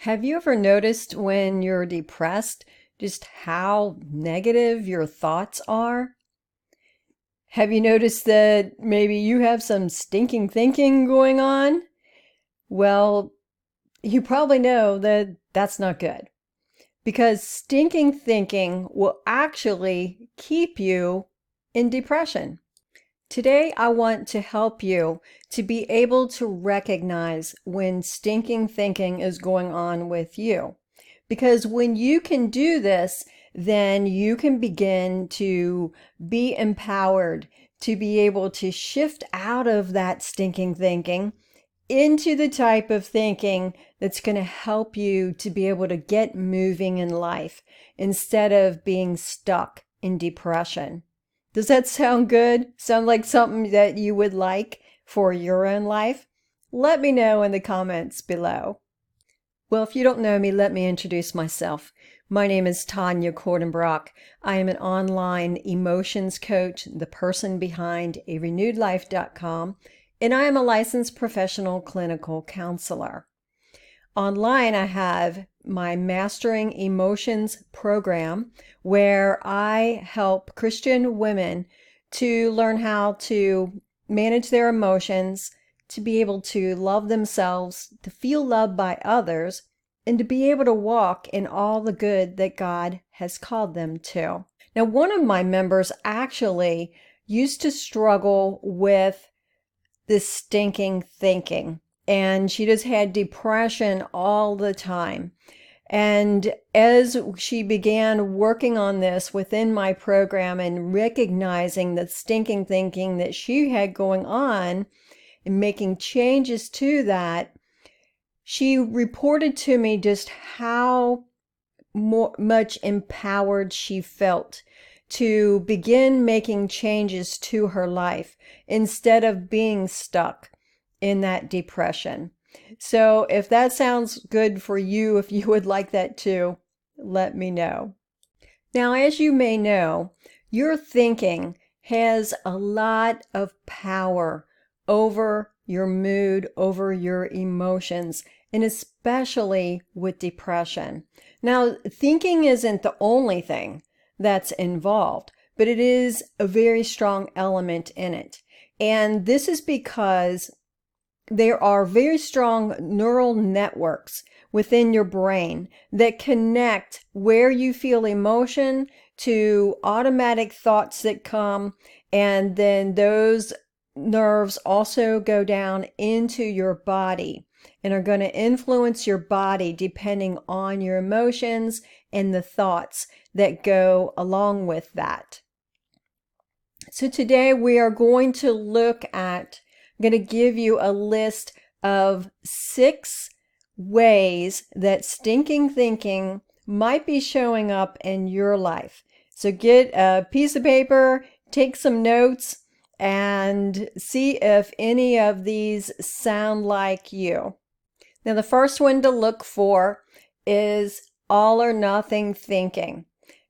Have you ever noticed when you're depressed just how negative your thoughts are? Have you noticed that maybe you have some stinking thinking going on? Well, you probably know that that's not good because stinking thinking will actually keep you in depression. Today, I want to help you to be able to recognize when stinking thinking is going on with you. Because when you can do this, then you can begin to be empowered to be able to shift out of that stinking thinking into the type of thinking that's going to help you to be able to get moving in life instead of being stuck in depression. Does that sound good? Sound like something that you would like for your own life? Let me know in the comments below. Well, if you don't know me, let me introduce myself. My name is Tawnya Kordenbrock. I am an online emotions coach, the person behind arenewedlife.com, and I am a licensed professional clinical counselor. Online, I have my Mastering Emotions program where I help Christian women to learn how to manage their emotions, to be able to love themselves, to feel loved by others, and to be able to walk in all the good that God has called them to. Now, one of my members actually used to struggle with this stinking thinking, and she just had depression all the time. And as she began working on this within my program and recognizing the stinking thinking that she had going on and making changes to that, she reported to me just how much empowered she felt to begin making changes to her life instead of being stuck in that depression. So if that sounds good for you, if you would like that too, let me know. Now, as you may know, your thinking has a lot of power over your mood, over your emotions, and especially with depression. Now, thinking isn't the only thing that's involved, but it is a very strong element in it. And this is because there are very strong neural networks within your brain that connect where you feel emotion to automatic thoughts that come, and then those nerves also go down into your body and are going to influence your body depending on your emotions and the thoughts that go along with that. So today we are going to look at, I'm going to give you a list of 6 ways that stinking thinking might be showing up in your life. So get a piece of paper, take some notes, and see if any of these sound like you. Now, the first one to look for is all or nothing thinking.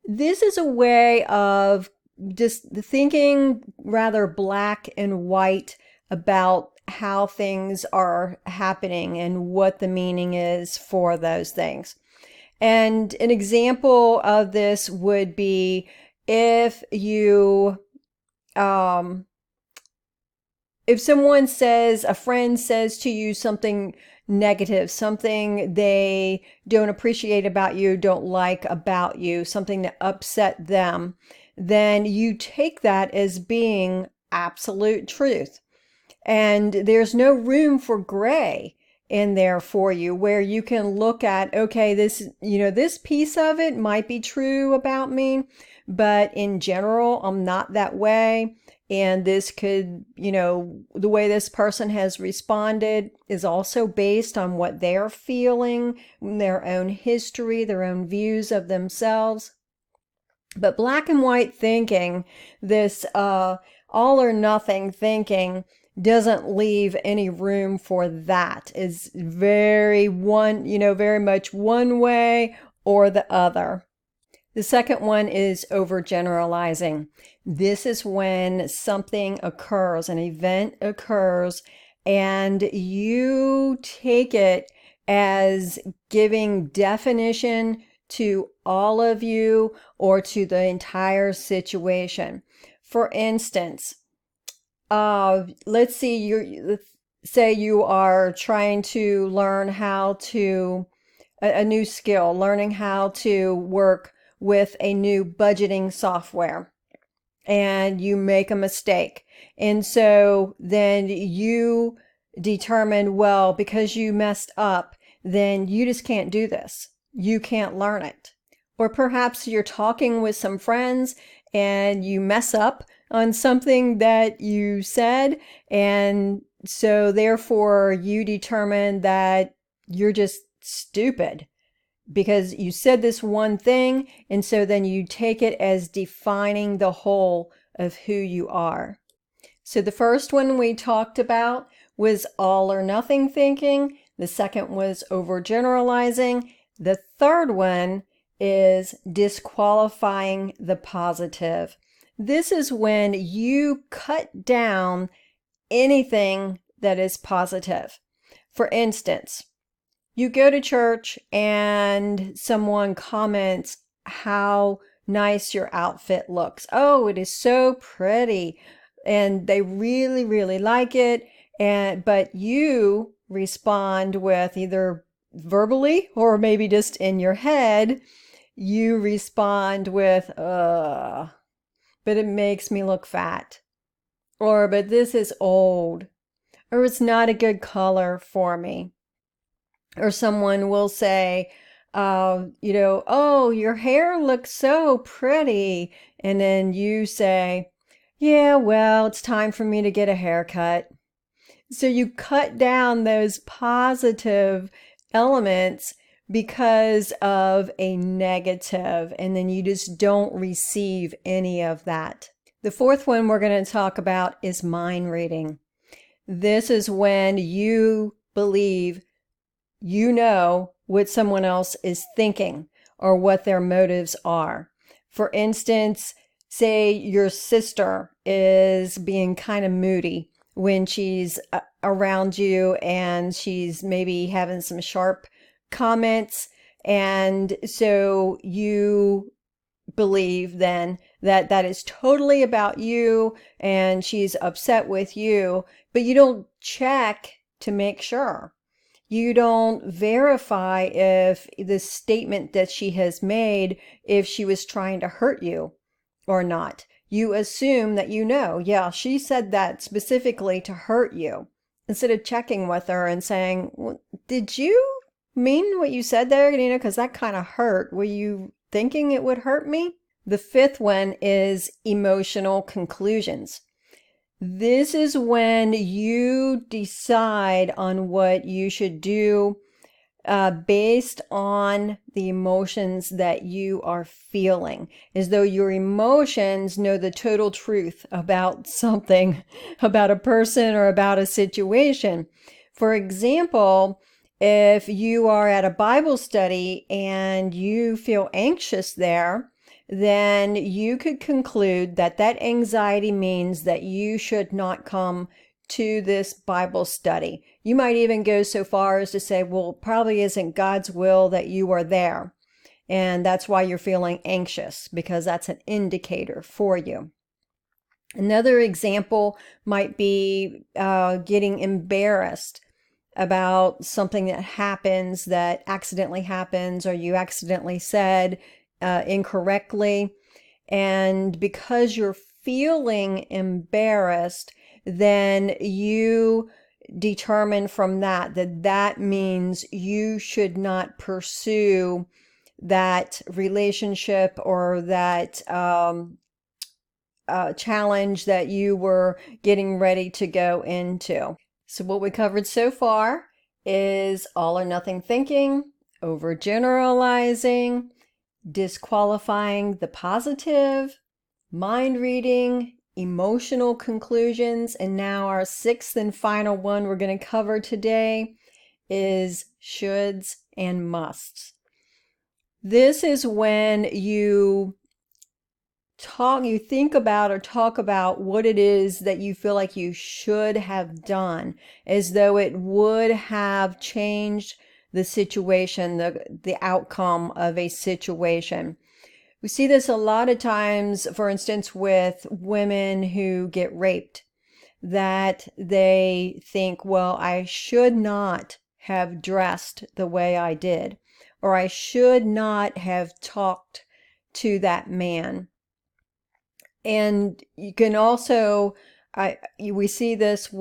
This is a way of just thinking rather black and white about how things are happening and what the meaning is for those things. And an example of this would be if someone says, a friend says to you something negative, something they don't appreciate about you, don't like about you, something that upset them, then you take that as being absolute truth. And there's no room for gray in there for you where you can look at, okay, this piece of it might be true about me, but in general, I'm not that way. And this could, the way this person has responded is also based on what they're feeling, their own history, their own views of themselves. But black and white thinking, this all or nothing thinking, doesn't leave any room for that. It's very much one way or the other. The second one is overgeneralizing. This is when something occurs, an event occurs, and you take it as giving definition to all of you or to the entire situation. For instance, let's say you are trying to learn how to a new skill, learning how to work with a new budgeting software, and you make a mistake. And so then you determine, well, because you messed up, then you just can't do this. You can't learn it. Or perhaps you're talking with some friends and you mess up on something that you said, and so therefore you determine that you're just stupid because you said this one thing, and so then you take it as defining the whole of who you are. So the first one we talked about was all or nothing thinking. The second was overgeneralizing. The third one is disqualifying the positive. This is when you cut down anything that is positive. For instance, you go to church and someone comments how nice your outfit looks. Oh, it is so pretty. And they really, really like it. But you respond with either verbally or maybe just in your head, you respond with, but it makes me look fat. Or, but this is old. Or it's not a good color for me. Or someone will say, oh, your hair looks so pretty. And then you say, yeah, well, it's time for me to get a haircut. So you cut down those positive elements because of a negative, and then you just don't receive any of that. The fourth one we're going to talk about is mind reading. This is when you believe you know what someone else is thinking or what their motives are. For instance, say your sister is being kind of moody when she's around you and she's maybe having some sharp comments, and so you believe then that that is totally about you and she's upset with you, but you don't check to make sure. You don't verify if the statement that she has made, if she was trying to hurt you or not. You assume that you know, yeah, she said that specifically to hurt you, instead of checking with her and saying, well, did you mean what you said there? Because that kind of hurt. Were you thinking it would hurt me? The fifth one is emotional conclusions. This is when you decide on what you should do based on the emotions that you are feeling, as though your emotions know the total truth about something, about a person or about a situation. For example, if you are at a Bible study and you feel anxious there, then you could conclude that that anxiety means that you should not come to this Bible study. You might even go so far as to say, well, it probably isn't God's will that you are there. And that's why you're feeling anxious, because that's an indicator for you. Another example might be getting embarrassed about something that happens, that accidentally happens, or you accidentally said incorrectly. And because you're feeling embarrassed, then you determine from that that means you should not pursue that relationship or that challenge that you were getting ready to go into. So what we covered so far is all or nothing thinking, overgeneralizing, disqualifying the positive, mind reading, emotional conclusions, and now our sixth and final one we're going to cover today is shoulds and musts. This is when you think about or talk about what it is that you feel like you should have done, as though it would have changed the situation, the outcome of a situation. We see this a lot of times, for instance, with women who get raped, that they think, well, I should not have dressed the way I did, or I should not have talked to that man. And you can also, we see this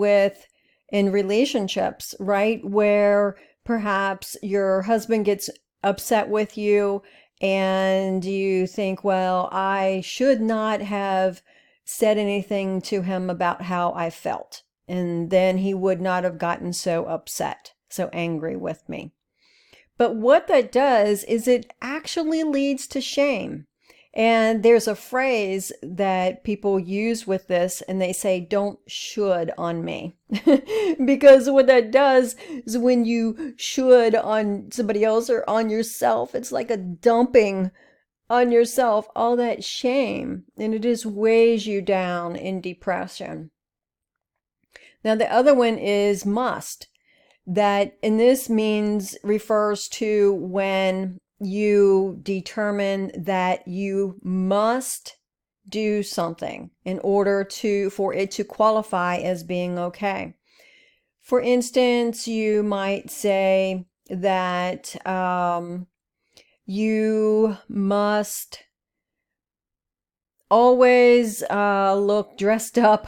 in relationships, right? Where perhaps your husband gets upset with you and you think, well, I should not have said anything to him about how I felt. And then he would not have gotten so upset, so angry with me. But what that does is it actually leads to shame. And there's a phrase that people use with this, and they say, don't should on me. Because what that does is when you should on somebody else or on yourself, it's like a dumping on yourself all that shame, and it just weighs you down in depression. Now, the other one is must. That, and this refers to when you determine that you must do something in order for it to qualify as being okay. For instance, you might say that you must always look dressed up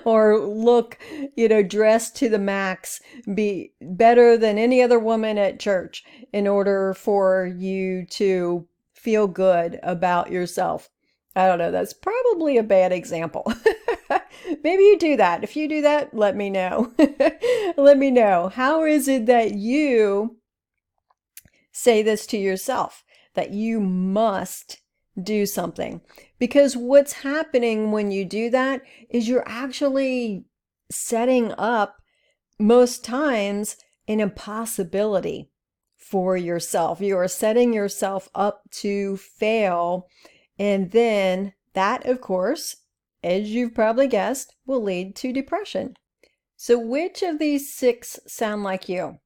or look, dressed to the max, be better than any other woman at church in order for you to feel good about yourself. I don't know, that's probably a bad example. Maybe you do that. If you do that, let me know. Let me know. How is it that you say this to yourself, that you must do something? Because what's happening when you do that is you're actually setting up, most times, an impossibility for yourself. You are setting yourself up to fail. And then that, of course, as you've probably guessed, will lead to depression. So which of these 6 sound like you?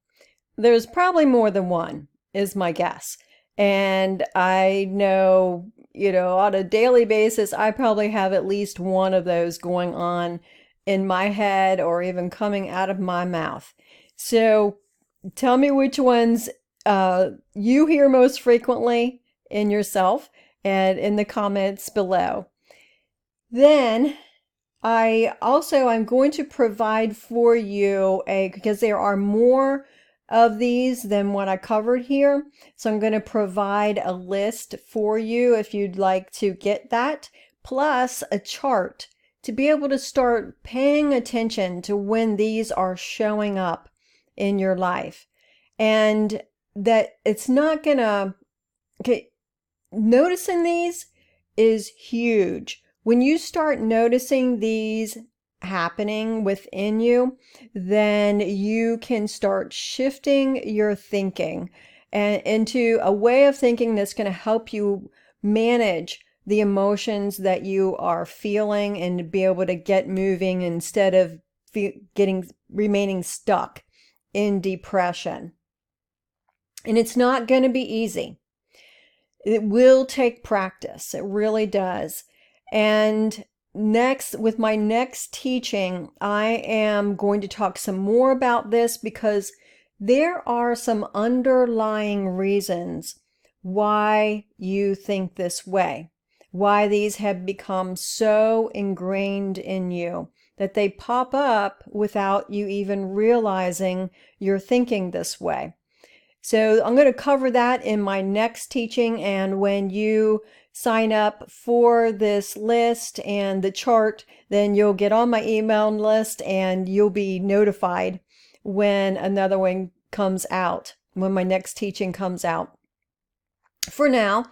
There's probably more than one, is my guess. And I know, on a daily basis, I probably have at least one of those going on in my head or even coming out of my mouth. So tell me which ones you hear most frequently in yourself and in the comments below. Then I'm going to provide for you because there are more of these than what I covered here. So I'm going to provide a list for you if you'd like to get that, plus a chart to be able to start paying attention to when these are showing up in your life. And that it's not gonna, noticing these is huge. When you start noticing these happening within you, then you can start shifting your thinking and into a way of thinking that's going to help you manage the emotions that you are feeling and be able to get moving instead of remaining stuck in depression. And it's not going to be easy. It will take practice. It really does. And with my next teaching, I am going to talk some more about this because there are some underlying reasons why you think this way, why these have become so ingrained in you that they pop up without you even realizing you're thinking this way. So I'm going to cover that in my next teaching, and when you sign up for this list and the chart, then you'll get on my email list and you'll be notified when another one comes out, when my next teaching comes out. For now,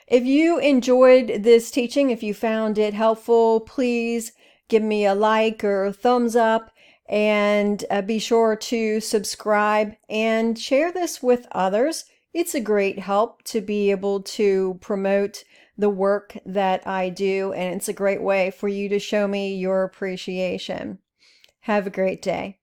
if you enjoyed this teaching, if you found it helpful, please give me a like or a thumbs up. And be sure to subscribe and share this with others. It's a great help to be able to promote the work that I do, and it's a great way for you to show me your appreciation. Have a great day.